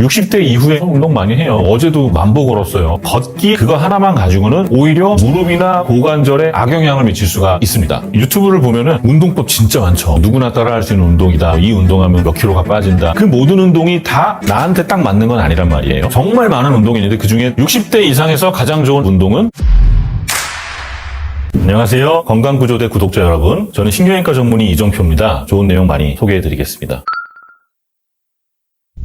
60대 이후에 운동 많이 해요. 어제도 만보 걸었어요. 걷기 그거 하나만 가지고는 오히려 무릎이나 고관절에 악영향을 미칠 수가 있습니다. 유튜브를 보면은 운동법 진짜 많죠. 누구나 따라할 수 있는 운동이다. 이 운동하면 몇 킬로가 빠진다. 그 모든 운동이 다 나한테 딱 맞는 건 아니란 말이에요. 정말 많은 운동이 있는데 그중에 60대 이상에서 가장 좋은 운동은 안녕하세요. 건강구조대 구독자 여러분. 저는 신경외과 전문의 이정표입니다. 좋은 내용 많이 소개해드리겠습니다.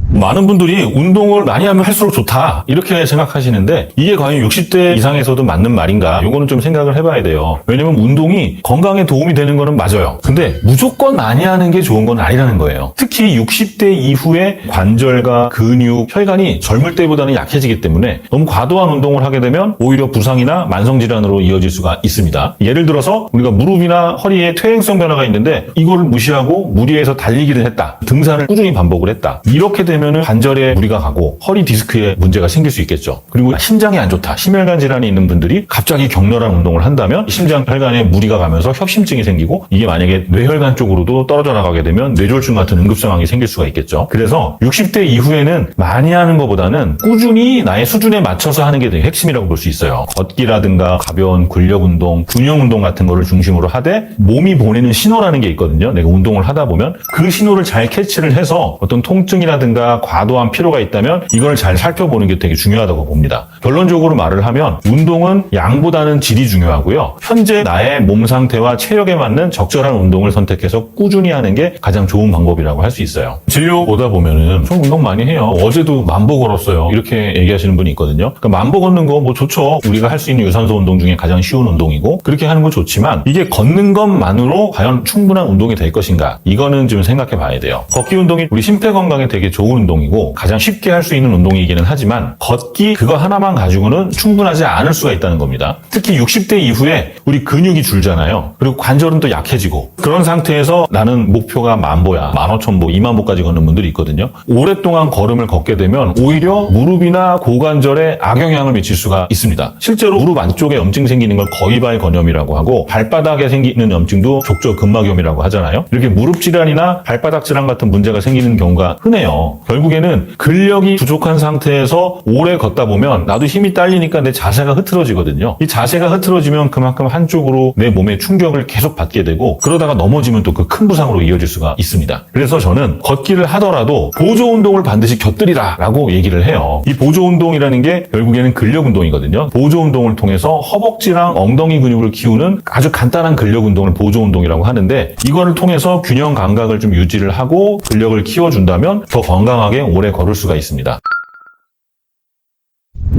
많은 분들이 운동을 많이 하면 할수록 좋다 이렇게 생각하시는데 이게 과연 60대 이상에서도 맞는 말인가? 요거는 좀 생각을 해봐야 돼요. 왜냐면 운동이 건강에 도움이 되는 거는 맞아요. 근데 무조건 많이 하는 게 좋은 건 아니라는 거예요. 특히 60대 이후에 관절과 근육, 혈관이 젊을 때보다는 약해지기 때문에 너무 과도한 운동을 하게 되면 오히려 부상이나 만성질환으로 이어질 수가 있습니다. 예를 들어서 우리가 무릎이나 허리에 퇴행성 변화가 있는데 이걸 무시하고 무리해서 달리기를 했다. 등산을 꾸준히 반복을 했다. 이렇게 되면 관절에 무리가 가고 허리 디스크에 문제가 생길 수 있겠죠. 그리고 심장이 안 좋다. 심혈관 질환이 있는 분들이 갑자기 격렬한 운동을 한다면 심장 혈관에 무리가 가면서 협심증이 생기고 이게 만약에 뇌혈관 쪽으로도 떨어져 나가게 되면 뇌졸중 같은 응급 상황이 생길 수가 있겠죠. 그래서 60대 이후에는 많이 하는 것보다는 꾸준히 나의 수준에 맞춰서 하는 게 되게 핵심이라고 볼 수 있어요. 걷기라든가 가벼운 근력 운동, 균형 운동 같은 거를 중심으로 하되 몸이 보내는 신호라는 게 있거든요. 내가 운동을 하다 보면 그 신호를 잘 캐치를 해서 어떤 통증이라든가 과도한 피로가 있다면 이걸 잘 살펴보는 게 되게 중요하다고 봅니다. 결론적으로 말을 하면 운동은 양보다는 질이 중요하고요. 현재 나의 몸 상태와 체력에 맞는 적절한 운동을 선택해서 꾸준히 하는 게 가장 좋은 방법이라고 할 수 있어요. 진료 보다 보면은 저 운동 많이 해요. 어제도 만보 걸었어요. 이렇게 얘기하시는 분이 있거든요. 그러니까 만보 걷는 거 뭐 좋죠. 우리가 할 수 있는 유산소 운동 중에 가장 쉬운 운동이고 그렇게 하는 건 좋지만 이게 걷는 것만으로 과연 충분한 운동이 될 것인가? 이거는 좀 생각해 봐야 돼요. 걷기 운동이 우리 심폐 건강에 되게 좋은 운동이고 가장 쉽게 할 수 있는 운동이기는 하지만 걷기 그거 하나만 가지고는 충분하지 않을 수가 있다는 겁니다. 특히 60대 이후에 우리 근육이 줄잖아요. 그리고 관절은 또 약해지고 그런 상태에서 나는 목표가 10,000보야, 15,000보, 20,000보까지 걷는 분들이 있거든요. 오랫동안 걸음을 걷게 되면 오히려 무릎이나 고관절에 악영향을 미칠 수가 있습니다. 실제로 무릎 안쪽에 염증 생기는 걸 거위발 건염이라고 하고 발바닥에 생기는 염증도 족저근막염이라고 하잖아요. 이렇게 무릎 질환이나 발바닥 질환 같은 문제가 생기는 경우가 흔해요. 결국에는 근력이 부족한 상태에서 오래 걷다 보면 나도 힘이 딸리니까 내 자세가 흐트러지거든요. 이 자세가 흐트러지면 그만큼 한쪽으로 내 몸에 충격을 계속 받게 되고 그러다가 넘어지면 또 그 큰 부상으로 이어질 수가 있습니다. 그래서 저는 걷기를 하더라도 보조 운동을 반드시 곁들이라 라고 얘기를 해요. 이 보조 운동이라는 게 결국에는 근력 운동이거든요. 보조 운동을 통해서 허벅지랑 엉덩이 근육을 키우는 아주 간단한 근력 운동을 보조 운동이라고 하는데 이거를 통해서 균형 감각을 좀 유지를 하고 근력을 키워준다면 더 건강하게 오래 걸을 수가 있습니다.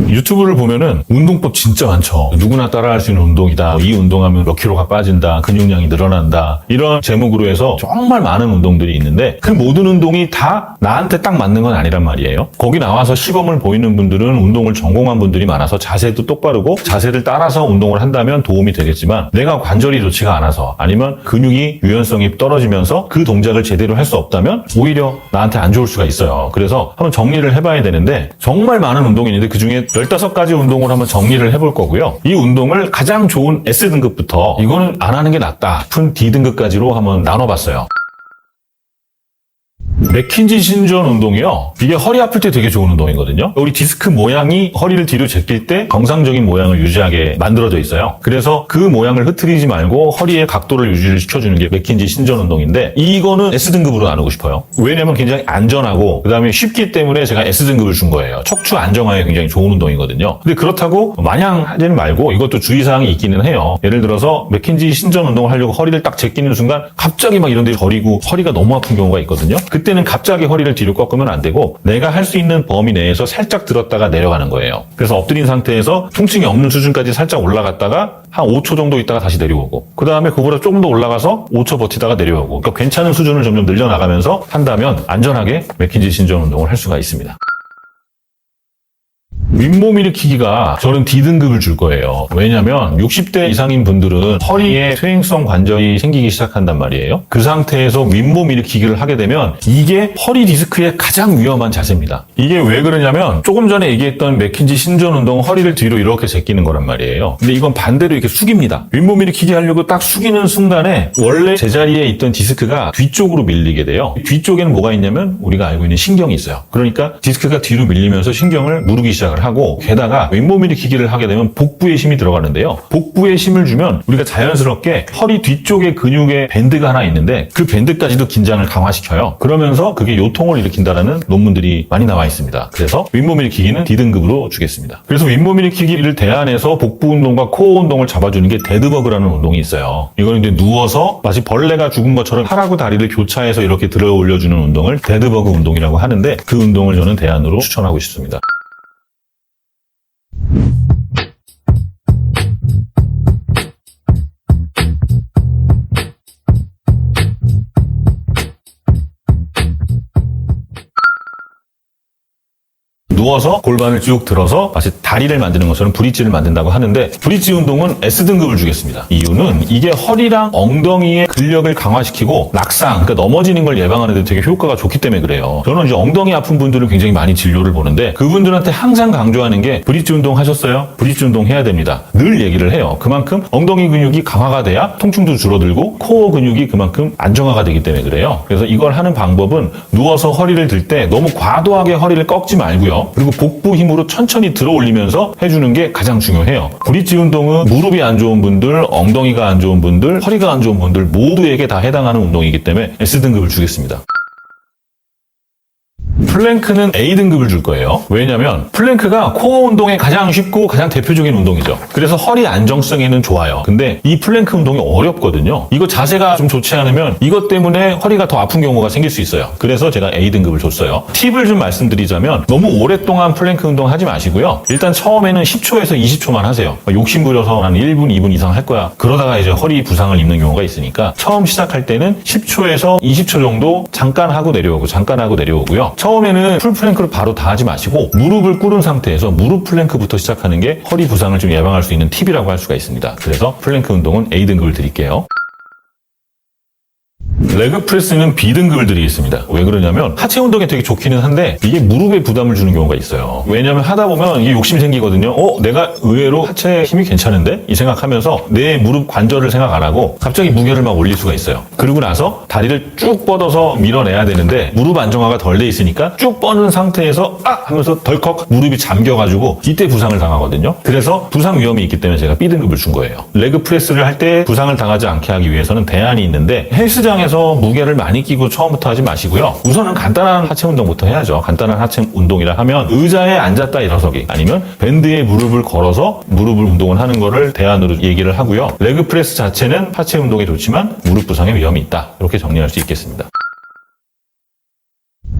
유튜브를 보면은 운동법 진짜 많죠. 누구나 따라할 수 있는 운동이다. 이 운동하면 몇 킬로가 빠진다. 근육량이 늘어난다. 이런 제목으로 해서 정말 많은 운동들이 있는데 그 모든 운동이 다 나한테 딱 맞는 건 아니란 말이에요. 거기 나와서 시범을 보이는 분들은 운동을 전공한 분들이 많아서 자세도 똑바르고 자세를 따라서 운동을 한다면 도움이 되겠지만 내가 관절이 좋지가 않아서 아니면 근육이 유연성이 떨어지면서 그 동작을 제대로 할 수 없다면 오히려 나한테 안 좋을 수가 있어요. 그래서 한번 정리를 해봐야 되는데 정말 많은 운동이 있는데 그중에 15가지 운동을 한번 정리를 해볼 거고요. 이 운동을 가장 좋은 S등급부터 이거는 안 하는 게 낫다 싶은 D등급까지로 한번 나눠봤어요. 맥킨지 신전 운동이요. 이게 허리 아플 때 되게 좋은 운동이거든요. 우리 디스크 모양이 허리를 뒤로 제낄 때 정상적인 모양을 유지하게 만들어져 있어요. 그래서 그 모양을 흐트리지 말고 허리의 각도를 유지를 시켜주는 게 맥킨지 신전 운동인데 이거는 S등급으로 나누고 싶어요. 왜냐면 굉장히 안전하고 그 다음에 쉽기 때문에 제가 S등급을 준 거예요. 척추 안정화에 굉장히 좋은 운동이거든요. 근데 그렇다고 마냥 하지는 말고 이것도 주의사항이 있기는 해요. 예를 들어서 맥킨지 신전 운동을 하려고 허리를 딱 제끼는 순간 갑자기 막 이런 데 저리고 허리가 너무 아픈 경우가 있거든요. 그때는 갑자기 허리를 뒤로 꺾으면 안 되고 내가 할 수 있는 범위 내에서 살짝 들었다가 내려가는 거예요. 그래서 엎드린 상태에서 통증이 없는 수준까지 살짝 올라갔다가 한 5초 정도 있다가 다시 내려오고 그 다음에 그보다 조금 더 올라가서 5초 버티다가 내려오고 그러니까 괜찮은 수준을 점점 늘려나가면서 한다면 안전하게 맥킨지 신전 운동을 할 수가 있습니다. 윗몸 일으키기가 저는 D등급을 줄 거예요. 왜냐면 60대 이상인 분들은 허리에 퇴행성 관절이 생기기 시작한단 말이에요. 그 상태에서 윗몸 일으키기를 하게 되면 이게 허리 디스크의 가장 위험한 자세입니다. 이게 왜 그러냐면 조금 전에 얘기했던 맥킨지 신전 운동 허리를 뒤로 이렇게 제끼는 거란 말이에요. 근데 이건 반대로 이렇게 숙입니다. 윗몸 일으키기 하려고 딱 숙이는 순간에 원래 제자리에 있던 디스크가 뒤쪽으로 밀리게 돼요. 뒤쪽에는 뭐가 있냐면 우리가 알고 있는 신경이 있어요. 그러니까 디스크가 뒤로 밀리면서 신경을 누르기 시작을 하고 게다가 윗몸 일으키기를 하게 되면 복부에 힘이 들어가는데요. 복부에 힘을 주면 우리가 자연스럽게 허리 뒤쪽에 근육에 밴드가 하나 있는데 그 밴드까지도 긴장을 강화시켜요. 그러면서 그게 요통을 일으킨다라는 논문들이 많이 나와 있습니다. 그래서 윗몸 일으키기는 D등급으로 주겠습니다. 그래서 윗몸 일으키기를 대안해서 복부 운동과 코어 운동을 잡아주는 게 데드버그라는 운동이 있어요. 이거는 이제 누워서 마치 벌레가 죽은 것처럼 팔하고 다리를 교차해서 이렇게 들어 올려주는 운동을 데드버그 운동이라고 하는데 그 운동을 저는 대안으로 추천하고 싶습니다. 누워서 골반을 쭉 들어서 마치 다리를 만드는 것처럼 브릿지를 만든다고 하는데 브릿지 운동은 S등급을 주겠습니다. 이유는 이게 허리랑 엉덩이의 근력을 강화시키고 낙상, 그러니까 넘어지는 걸 예방하는 데 되게 효과가 좋기 때문에 그래요. 저는 이제 엉덩이 아픈 분들을 굉장히 많이 진료를 보는데 그분들한테 항상 강조하는 게 브릿지 운동 하셨어요? 브릿지 운동 해야 됩니다. 늘 얘기를 해요. 그만큼 엉덩이 근육이 강화가 돼야 통증도 줄어들고 코어 근육이 그만큼 안정화가 되기 때문에 그래요. 그래서 이걸 하는 방법은 누워서 허리를 들 때 너무 과도하게 허리를 꺾지 말고요. 그리고 복부 힘으로 천천히 들어 올리면서 해주는 게 가장 중요해요. 브릿지 운동은 무릎이 안 좋은 분들, 엉덩이가 안 좋은 분들, 허리가 안 좋은 분들 모두에게 다 해당하는 운동이기 때문에 S등급을 주겠습니다. 플랭크는 A등급을 줄 거예요. 왜냐면 플랭크가 코어 운동에 가장 쉽고 가장 대표적인 운동이죠. 그래서 허리 안정성에는 좋아요. 근데 이 플랭크 운동이 어렵거든요. 이거 자세가 좀 좋지 않으면 이것 때문에 허리가 더 아픈 경우가 생길 수 있어요. 그래서 제가 A등급을 줬어요. 팁을 좀 말씀드리자면 너무 오랫동안 플랭크 운동 하지 마시고요. 일단 처음에는 10초에서 20초만 하세요. 욕심 부려서 한 1분, 2분 이상 할 거야. 그러다가 이제 허리 부상을 입는 경우가 있으니까 처음 시작할 때는 10초에서 20초 정도 잠깐 하고 내려오고요. 처음에는 풀 플랭크를 바로 다 하지 마시고 무릎을 꿇은 상태에서 무릎 플랭크부터 시작하는 게 허리 부상을 좀 예방할 수 있는 팁이라고 할 수가 있습니다. 그래서 플랭크 운동은 A등급을 드릴게요. 레그 프레스는 B등급을 드리겠습니다. 왜 그러냐면 하체 운동에 되게 좋기는 한데 이게 무릎에 부담을 주는 경우가 있어요. 왜냐면 하다 보면 이게 욕심이 생기거든요. 내가 의외로 하체 힘이 괜찮은데? 이 생각하면서 내 무릎 관절을 생각 안 하고 갑자기 무게를 막 올릴 수가 있어요. 그러고 나서 다리를 쭉 뻗어서 밀어내야 되는데 무릎 안정화가 덜 돼 있으니까 쭉 뻗은 상태에서 하면서 덜컥 무릎이 잠겨가지고 이때 부상을 당하거든요. 그래서 부상 위험이 있기 때문에 제가 B등급을 준 거예요. 레그 프레스를 할 때 부상을 당하지 않게 하기 위해서는 대안이 있는데 헬스장에서 무게를 많이 끼고 처음부터 하지 마시고요. 우선은 간단한 하체 운동부터 해야죠. 간단한 하체 운동이라 하면 의자에 앉았다 일어서기 아니면 밴드에 무릎을 걸어서 무릎을 운동을 하는 거를 대안으로 얘기를 하고요. 레그 프레스 자체는 하체 운동에 좋지만 무릎 부상의 위험이 있다. 이렇게 정리할 수 있겠습니다.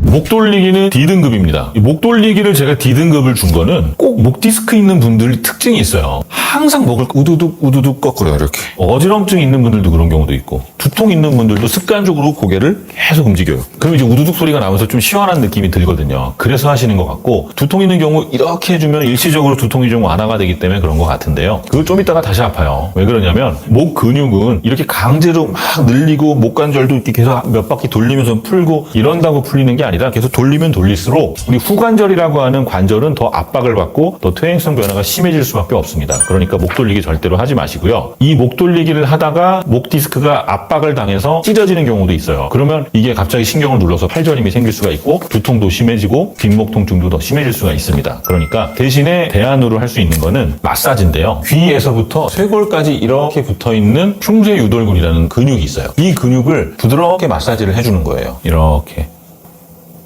목 돌리기는 D등급입니다. 목 돌리기를 제가 D등급을 준 거는 꼭 목 디스크 있는 분들 특징이 있어요. 항상 목을 우두둑 거꾸로 이렇게. 어지럼증 있는 분들도 그런 경우도 있고 두통 있는 분들도 습관적으로 고개를 계속 움직여요. 그럼 이제 우두둑 소리가 나면서 좀 시원한 느낌이 들거든요. 그래서 하시는 것 같고 두통 있는 경우 이렇게 해주면 일시적으로 두통이 좀 완화가 되기 때문에 그런 것 같은데요. 그걸 좀 이따가 다시 아파요. 왜 그러냐면 목 근육은 이렇게 강제로 막 늘리고 목 관절도 이렇게 계속 몇 바퀴 돌리면서 풀고 이런다고 풀리는 게 아니라 계속 돌리면 돌릴수록 우리 후관절이라고 하는 관절은 더 압박을 받고 더 퇴행성 변화가 심해질 수밖에 없습니다. 그러니까 목 돌리기 절대로 하지 마시고요. 이 목 돌리기를 하다가 목 디스크가 압박을 당해서 찢어지는 경우도 있어요. 그러면 이게 갑자기 신경을 눌러서 팔저림이 생길 수가 있고 두통도 심해지고 뒷목 통증도 더 심해질 수가 있습니다. 그러니까 대신에 대안으로 할 수 있는 거는 마사지인데요. 귀에서부터 쇄골까지 이렇게 붙어있는 흉쇄 유돌근이라는 근육이 있어요. 이 근육을 부드럽게 마사지를 해주는 거예요. 이렇게.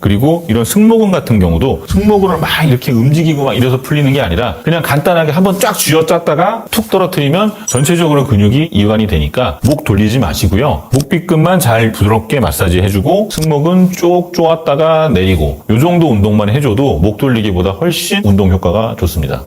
그리고 이런 승모근 같은 경우도 승모근을 막 이렇게 움직이고 막 이래서 풀리는 게 아니라 그냥 간단하게 한번 쫙 쥐어짰다가 툭 떨어뜨리면 전체적으로 근육이 이완이 되니까 목 돌리지 마시고요. 목비끝만 잘 부드럽게 마사지 해주고 승모근 쭉 쪼았다가 내리고 이 정도 운동만 해줘도 목 돌리기보다 훨씬 운동 효과가 좋습니다.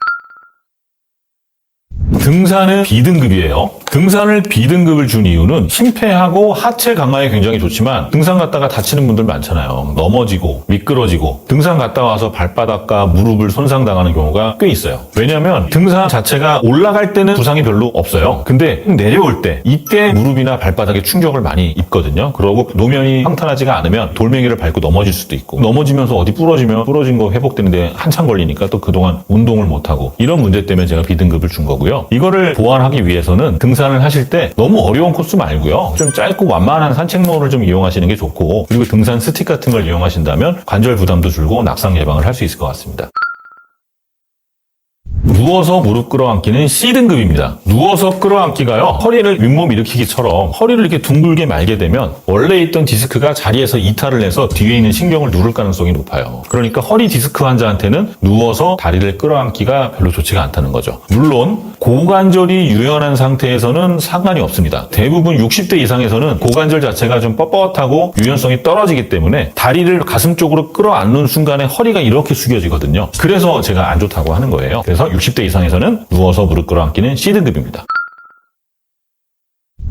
등산은 B등급이에요. 등산을 B등급을 준 이유는 심폐하고 하체 강화에 굉장히 좋지만 등산 갔다가 다치는 분들 많잖아요. 넘어지고 미끄러지고 등산 갔다 와서 발바닥과 무릎을 손상당하는 경우가 꽤 있어요. 왜냐하면 등산 자체가 올라갈 때는 부상이 별로 없어요. 근데 내려올 때 이때 무릎이나 발바닥에 충격을 많이 입거든요. 그러고 노면이 평탄하지가 않으면 돌멩이를 밟고 넘어질 수도 있고 넘어지면서 어디 부러지면 부러진 거 회복되는데 한참 걸리니까 또 그동안 운동을 못하고 이런 문제 때문에 제가 B등급을 준 거고요. 이거를 보완하기 위해서는 등산을 하실 때 너무 어려운 코스 말고요. 좀 짧고 완만한 산책로를 좀 이용하시는 게 좋고 그리고 등산 스틱 같은 걸 이용하신다면 관절 부담도 줄고 낙상 예방을 할 수 있을 것 같습니다. 누워서 무릎 끌어안기는 C등급입니다. 누워서 끌어안기가요. 허리를 윗몸 일으키기처럼 허리를 이렇게 둥글게 말게 되면 원래 있던 디스크가 자리에서 이탈을 해서 뒤에 있는 신경을 누를 가능성이 높아요. 그러니까 허리 디스크 환자한테는 누워서 다리를 끌어안기가 별로 좋지가 않다는 거죠. 물론 고관절이 유연한 상태에서는 상관이 없습니다. 대부분 60대 이상에서는 고관절 자체가 좀 뻣뻣하고 유연성이 떨어지기 때문에 다리를 가슴 쪽으로 끌어안는 순간에 허리가 이렇게 숙여지거든요. 그래서 제가 안 좋다고 하는 거예요. 그래서 60대 이상에서는 누워서 무릎 끌어안기는 C등급입니다.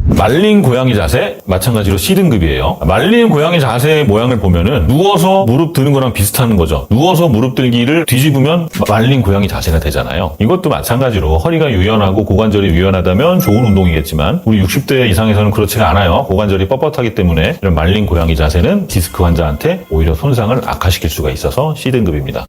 말린 고양이 자세 마찬가지로 C등급이에요. 말린 고양이 자세의 모양을 보면은 누워서 무릎 드는 거랑 비슷한 거죠. 누워서 무릎 들기를 뒤집으면 말린 고양이 자세가 되잖아요. 이것도 마찬가지로 허리가 유연하고 고관절이 유연하다면 좋은 운동이겠지만 우리 60대 이상에서는 그렇지가 않아요. 고관절이 뻣뻣하기 때문에 이런 말린 고양이 자세는 디스크 환자한테 오히려 손상을 악화시킬 수가 있어서 C등급입니다.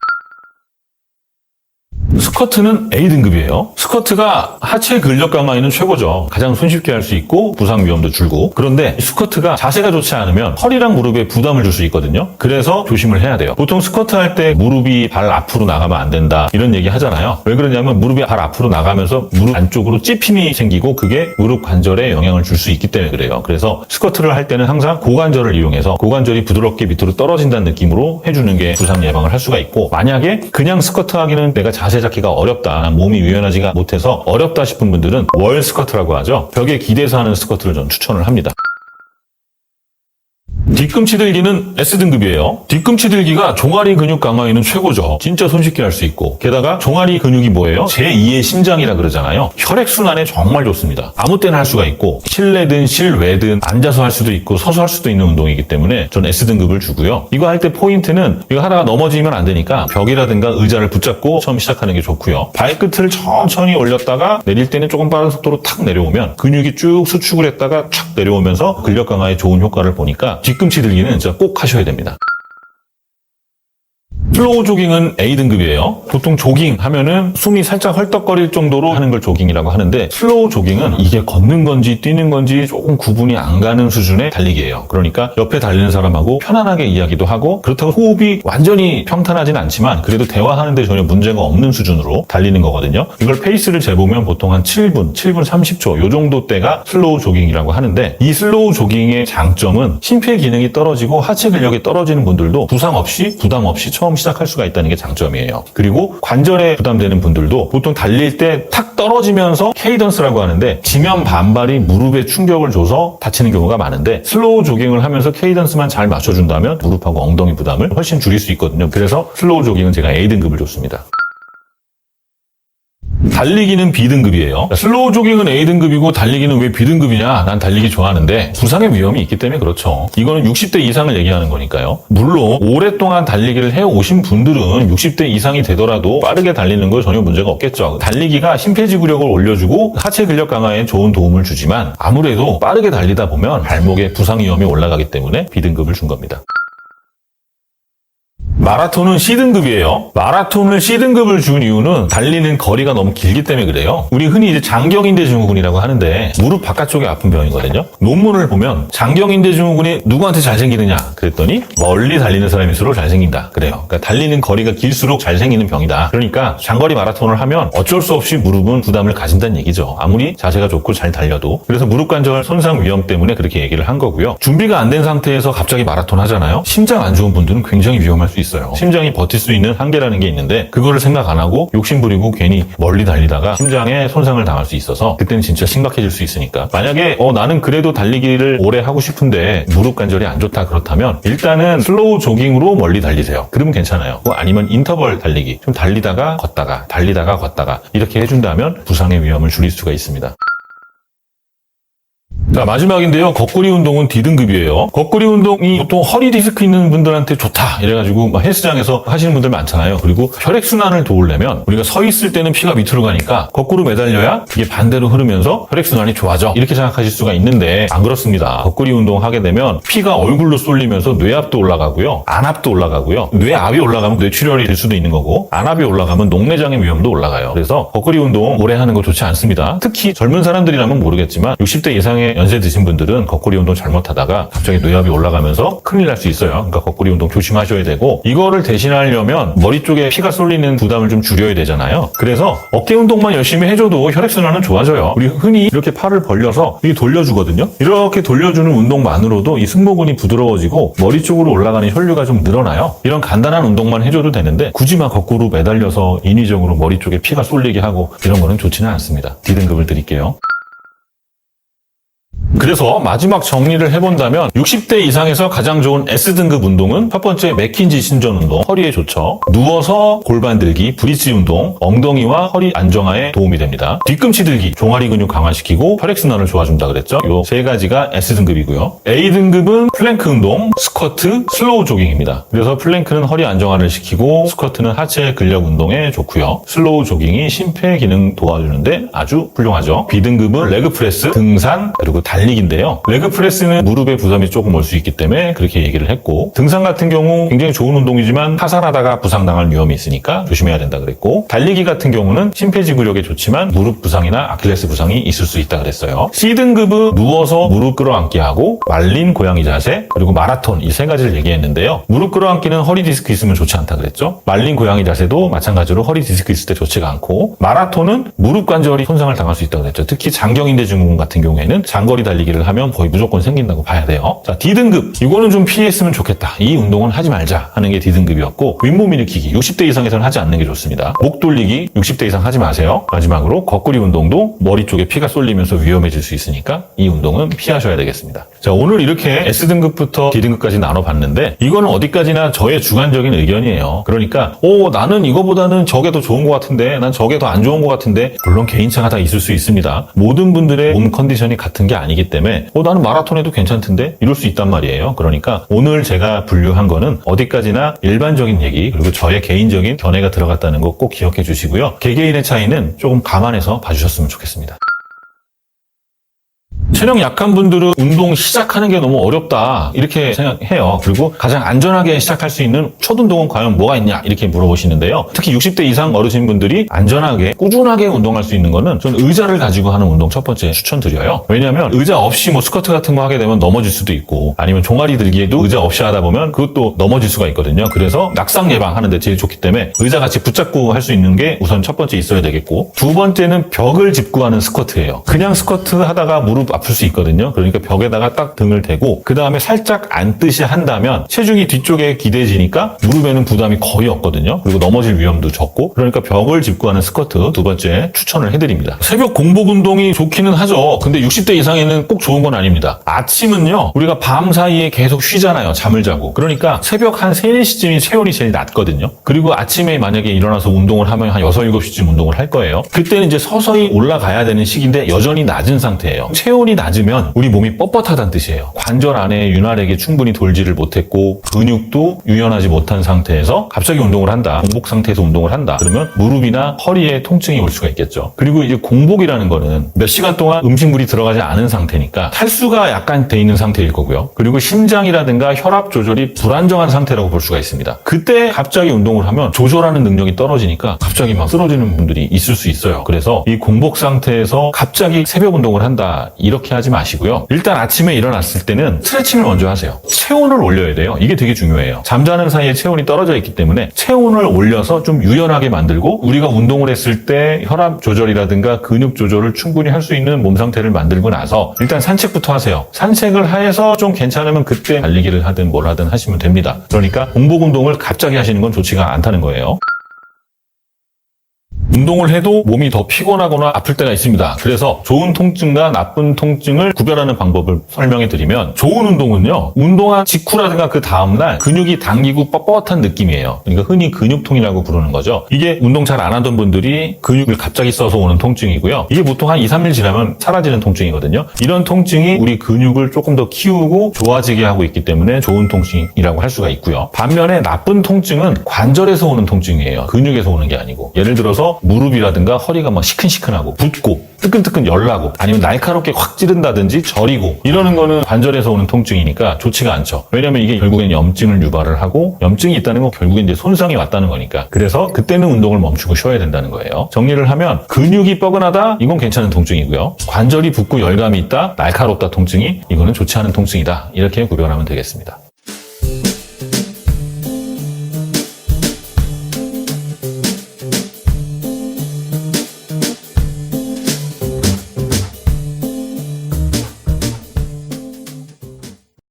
스쿼트는 A등급이에요. 스쿼트가 하체 근력 강화에는 최고죠. 가장 손쉽게 할 수 있고 부상 위험도 줄고. 그런데 스쿼트가 자세가 좋지 않으면 허리랑 무릎에 부담을 줄 수 있거든요. 그래서 조심을 해야 돼요. 보통 스쿼트 할 때 무릎이 발 앞으로 나가면 안 된다 이런 얘기 하잖아요. 왜 그러냐면 무릎이 발 앞으로 나가면서 무릎 안쪽으로 찝힘이 생기고 그게 무릎 관절에 영향을 줄 수 있기 때문에 그래요. 그래서 스쿼트를 할 때는 항상 고관절을 이용해서 고관절이 부드럽게 밑으로 떨어진다는 느낌으로 해주는 게 부상 예방을 할 수가 있고 만약에 그냥 스쿼트 하기는 내가 자세 잡기가 어렵다. 몸이 유연하지가 못해서 어렵다 싶은 분들은 월 스쿼트라고 하죠. 벽에 기대서 하는 스쿼트를 전 추천을 합니다. 뒤꿈치 들기는 S등급이에요. 뒤꿈치 들기가 종아리 근육 강화에는 최고죠. 진짜 손쉽게 할 수 있고 게다가 종아리 근육이 뭐예요? 제2의 심장이라 그러잖아요. 혈액순환에 정말 좋습니다. 아무 때나 할 수가 있고 실내든 실외든 앉아서 할 수도 있고 서서 할 수도 있는 운동이기 때문에 전 S등급을 주고요. 이거 할 때 포인트는 이거 하다가 넘어지면 안 되니까 벽이라든가 의자를 붙잡고 처음 시작하는 게 좋고요. 발끝을 천천히 올렸다가 내릴 때는 조금 빠른 속도로 탁 내려오면 근육이 쭉 수축을 했다가 탁 내려오면서 근력 강화에 좋은 효과를 보니까 뒤꿈치 들기는 진짜 꼭 하셔야 됩니다. 슬로우 조깅은 A등급이에요. 보통 조깅 하면은 숨이 살짝 헐떡거릴 정도로 하는 걸 조깅이라고 하는데 슬로우 조깅은 이게 걷는 건지 뛰는 건지 조금 구분이 안 가는 수준의 달리기예요. 그러니까 옆에 달리는 사람하고 편안하게 이야기도 하고 그렇다고 호흡이 완전히 평탄하진 않지만 그래도 대화하는데 전혀 문제가 없는 수준으로 달리는 거거든요. 이걸 페이스를 재보면 보통 한 7분 30초 이 정도 때가 슬로우 조깅이라고 하는데 이 슬로우 조깅의 장점은 심폐 기능이 떨어지고 하체 근력이 떨어지는 분들도 부상 없이 부담 없이 처음 시작할 수가 있다는 게 장점이에요. 그리고 관절에 부담되는 분들도 보통 달릴 때 탁 떨어지면서 케이던스라고 하는데 지면 반발이 무릎에 충격을 줘서 다치는 경우가 많은데 슬로우 조깅을 하면서 케이던스만 잘 맞춰준다면 무릎하고 엉덩이 부담을 훨씬 줄일 수 있거든요. 그래서 슬로우 조깅은 제가 A등급을 줬습니다. 달리기는 B등급이에요. 슬로우 조깅은 A등급이고 달리기는 왜 B등급이냐? 난 달리기 좋아하는데 부상의 위험이 있기 때문에 그렇죠. 이거는 60대 이상을 얘기하는 거니까요. 물론 오랫동안 달리기를 해오신 분들은 60대 이상이 되더라도 빠르게 달리는 거 전혀 문제가 없겠죠. 달리기가 심폐지구력을 올려주고 하체 근력 강화에 좋은 도움을 주지만 아무래도 빠르게 달리다 보면 발목에 부상 위험이 올라가기 때문에 B등급을 준 겁니다. 마라톤은 C등급이에요. 마라톤을 C등급을 준 이유는 달리는 거리가 너무 길기 때문에 그래요. 우리 흔히 이제 장경인대 증후군이라고 하는데 무릎 바깥쪽이 아픈 병이거든요. 논문을 보면 장경인대 증후군이 누구한테 잘생기느냐 그랬더니 멀리 달리는 사람일수록 잘생긴다 그래요. 그러니까 달리는 거리가 길수록 잘생기는 병이다. 그러니까 장거리 마라톤을 하면 어쩔 수 없이 무릎은 부담을 가진다는 얘기죠. 아무리 자세가 좋고 잘 달려도. 그래서 무릎 관절 손상 위험 때문에 그렇게 얘기를 한 거고요. 준비가 안 된 상태에서 갑자기 마라톤 하잖아요. 심장 안 좋은 분들은 굉장히 위험할 수 있어요. 있어요. 심장이 버틸 수 있는 한계라는 게 있는데 그거를 생각 안 하고 욕심부리고 괜히 멀리 달리다가 심장에 손상을 당할 수 있어서 그때는 진짜 심각해질 수 있으니까 만약에 나는 그래도 달리기를 오래 하고 싶은데 무릎 관절이 안 좋다 그렇다면 일단은 슬로우 조깅으로 멀리 달리세요. 그러면 괜찮아요. 아니면 인터벌 달리기 좀 달리다가 걷다가 이렇게 해준다면 부상의 위험을 줄일 수가 있습니다. 자, 마지막인데요. 거꾸리 운동은 D등급이에요. 거꾸리 운동이 보통 허리 디스크 있는 분들한테 좋다 이래가지고 막 헬스장에서 하시는 분들 많잖아요. 그리고 혈액순환을 도우려면 우리가 서 있을 때는 피가 밑으로 가니까 거꾸로 매달려야 그게 반대로 흐르면서 혈액순환이 좋아져 이렇게 생각하실 수가 있는데 안 그렇습니다. 거꾸리 운동 하게 되면 피가 얼굴로 쏠리면서 뇌압도 올라가고요. 안압도 올라가고요. 뇌압이 올라가면 뇌출혈이 될 수도 있는 거고 안압이 올라가면 녹내장의 위험도 올라가요. 그래서 거꾸리 운동 오래 하는 거 좋지 않습니다. 특히 젊은 사람들이라면 모르겠지만 60대 이상의 연세 드신 분들은 거꾸리 운동 잘못하다가 갑자기 뇌압이 올라가면서 큰일 날 수 있어요. 그러니까 거꾸리 운동 조심하셔야 되고 이거를 대신하려면 머리 쪽에 피가 쏠리는 부담을 좀 줄여야 되잖아요. 그래서 어깨 운동만 열심히 해줘도 혈액순환은 좋아져요. 우리 흔히 이렇게 팔을 벌려서 이게 돌려주거든요. 이렇게 돌려주는 운동만으로도 이 승모근이 부드러워지고 머리 쪽으로 올라가는 혈류가 좀 늘어나요. 이런 간단한 운동만 해줘도 되는데 굳이 막 거꾸로 매달려서 인위적으로 머리 쪽에 피가 쏠리게 하고 이런 거는 좋지는 않습니다. D등급을 드릴게요. 그래서 마지막 정리를 해본다면 60대 이상에서 가장 좋은 S등급 운동은 첫 번째 맥킨지 신전 운동, 허리에 좋죠. 누워서 골반 들기, 브릿지 운동, 엉덩이와 허리 안정화에 도움이 됩니다. 뒤꿈치 들기, 종아리 근육 강화시키고 혈액순환을 도와준다 그랬죠. 이 세 가지가 S등급이고요. A등급은 플랭크 운동, 스쿼트, 슬로우 조깅입니다. 그래서 플랭크는 허리 안정화를 시키고 스쿼트는 하체 근력 운동에 좋고요. 슬로우 조깅이 심폐 기능 도와주는데 아주 훌륭하죠. B등급은 레그 프레스, 등산, 그리고 달리기인데요. 레그 프레스는 무릎에 부담이 조금 올 수 있기 때문에 그렇게 얘기를 했고 등산 같은 경우 굉장히 좋은 운동이지만 하산하다가 부상당할 위험이 있으니까 조심해야 된다 그랬고 달리기 같은 경우는 심폐지구력에 좋지만 무릎 부상이나 아킬레스 부상이 있을 수 있다 그랬어요. C등급은 누워서 무릎 끌어안기 하고 말린 고양이 자세 그리고 마라톤 이 세 가지를 얘기했는데요. 무릎 끌어안기는 허리 디스크 있으면 좋지 않다 그랬죠. 말린 고양이 자세도 마찬가지로 허리 디스크 있을 때 좋지가 않고 마라톤은 무릎 관절이 손상을 당할 수 있다 그랬죠. 특히 장경인대 증후군 같은 경우에는 장거리 달리기를 하면 거의 무조건 생긴다고 봐야 돼요. 자, D등급. 이거는 좀 피했으면 좋겠다. 이 운동은 하지 말자 하는 게 D등급이었고 윗몸 일으키기 60대 이상에서는 하지 않는 게 좋습니다. 목 돌리기 60대 이상 하지 마세요. 마지막으로 거꾸리 운동도 머리 쪽에 피가 쏠리면서 위험해질 수 있으니까 이 운동은 피하셔야 되겠습니다. 자, 오늘 이렇게 S등급부터 D등급까지 나눠봤는데 이거는 어디까지나 저의 주관적인 의견이에요. 그러니까 나는 이거보다는 저게 더 좋은 것 같은데 난 저게 더 안 좋은 것 같은데 물론 개인차가 다 있을 수 있습니다. 모든 분들의 몸 컨디션이 같은 게 아니기 때문에 나는 마라톤 해도 괜찮던데 이럴 수 있단 말이에요. 그러니까 오늘 제가 분류한 거는 어디까지나 일반적인 얘기 그리고 저의 개인적인 견해가 들어갔다는 거 꼭 기억해 주시고요. 개개인의 차이는 조금 감안해서 봐주셨으면 좋겠습니다. 체력 약한 분들은 운동 시작하는 게 너무 어렵다 이렇게 생각해요. 그리고 가장 안전하게 시작할 수 있는 첫 운동은 과연 뭐가 있냐 이렇게 물어보시는데요. 특히 60대 이상 어르신분들이 안전하게 꾸준하게 운동할 수 있는 거는 저는 의자를 가지고 하는 운동 첫 번째 추천드려요. 왜냐하면 의자 없이 스쿼트 같은 거 하게 되면 넘어질 수도 있고 아니면 종아리 들기에도 의자 없이 하다 보면 그것도 넘어질 수가 있거든요. 그래서 낙상 예방하는데 제일 좋기 때문에 의자 같이 붙잡고 할 수 있는 게 우선 첫 번째 있어야 되겠고 두 번째는 벽을 짚고 하는 스쿼트예요. 그냥 스쿼트 하다가 무릎 아플 수 있거든요. 그러니까 벽에다가 딱 등을 대고 그 다음에 살짝 앉듯이 한다면 체중이 뒤쪽에 기대지니까 무릎에는 부담이 거의 없거든요. 그리고 넘어질 위험도 적고 그러니까 벽을 짚고 하는 스쿼트 두 번째 추천을 해드립니다. 새벽 공복 운동이 좋기는 하죠. 근데 60대 이상에는 꼭 좋은 건 아닙니다. 아침은요 우리가 밤 사이에 계속 쉬잖아요. 잠을 자고. 그러니까 새벽 한 3, 4시쯤이 체온이 제일 낮거든요. 그리고 아침에 만약에 일어나서 운동을 하면 한 6, 7시쯤 운동을 할 거예요. 그때는 이제 서서히 올라가야 되는 시기인데 여전히 낮은 상태예요. 체온이 낮으면 우리 몸이 뻣뻣하다는 뜻이에요. 관절 안에 윤활액이 충분히 돌지를 못했고 근육도 유연하지 못한 상태에서 갑자기 운동을 한다. 공복 상태에서 운동을 한다. 그러면 무릎이나 허리에 통증이 올 수가 있겠죠. 그리고 이제 공복이라는 거는 몇 시간 동안 음식물이 들어가지 않은 상태니까 탈수가 약간 돼 있는 상태일 거고요. 그리고 심장이라든가 혈압 조절이 불안정한 상태라고 볼 수가 있습니다. 그때 갑자기 운동을 하면 조절하는 능력이 떨어지니까 갑자기 막 쓰러지는 분들이 있을 수 있어요. 그래서 이 공복 상태에서 갑자기 새벽 운동을 한다. 이렇게 이렇게 하지 마시고요. 일단 아침에 일어났을 때는 스트레칭을 먼저 하세요. 체온을 올려야 돼요. 이게 되게 중요해요. 잠자는 사이에 체온이 떨어져 있기 때문에 체온을 올려서 좀 유연하게 만들고 우리가 운동을 했을 때 혈압 조절이라든가 근육 조절을 충분히 할 수 있는 몸 상태를 만들고 나서 일단 산책부터 하세요. 산책을 해서 좀 괜찮으면 그때 달리기를 하든 뭘 하든 하시면 됩니다. 그러니까 공복 운동을 갑자기 하시는 건 좋지가 않다는 거예요. 운동을 해도 몸이 더 피곤하거나 아플 때가 있습니다. 그래서 좋은 통증과 나쁜 통증을 구별하는 방법을 설명해 드리면, 좋은 운동은요, 운동한 직후라든가 그 다음날 근육이 당기고 뻣뻣한 느낌이에요. 그러니까 흔히 근육통이라고 부르는 거죠. 이게 운동 잘 안 하던 분들이 근육을 갑자기 써서 오는 통증이고요. 이게 보통 한 2, 3일 지나면 사라지는 통증이거든요. 이런 통증이 우리 근육을 조금 더 키우고 좋아지게 하고 있기 때문에 좋은 통증이라고 할 수가 있고요. 반면에 나쁜 통증은 관절에서 오는 통증이에요. 근육에서 오는 게 아니고. 예를 들어서 무릎이라든가 허리가 막 시큰시큰하고 붓고 뜨끈뜨끈 열나고 아니면 날카롭게 확 찌른다든지 저리고 이러는 거는 관절에서 오는 통증이니까 좋지가 않죠. 왜냐면 이게 결국엔 염증을 유발을 하고, 염증이 있다는 건 결국엔 이제 손상이 왔다는 거니까. 그래서 그때는 운동을 멈추고 쉬어야 된다는 거예요. 정리를 하면 근육이 뻐근하다, 이건 괜찮은 통증이고요. 관절이 붓고 열감이 있다, 날카롭다 통증이, 이거는 좋지 않은 통증이다. 이렇게 구별하면 되겠습니다.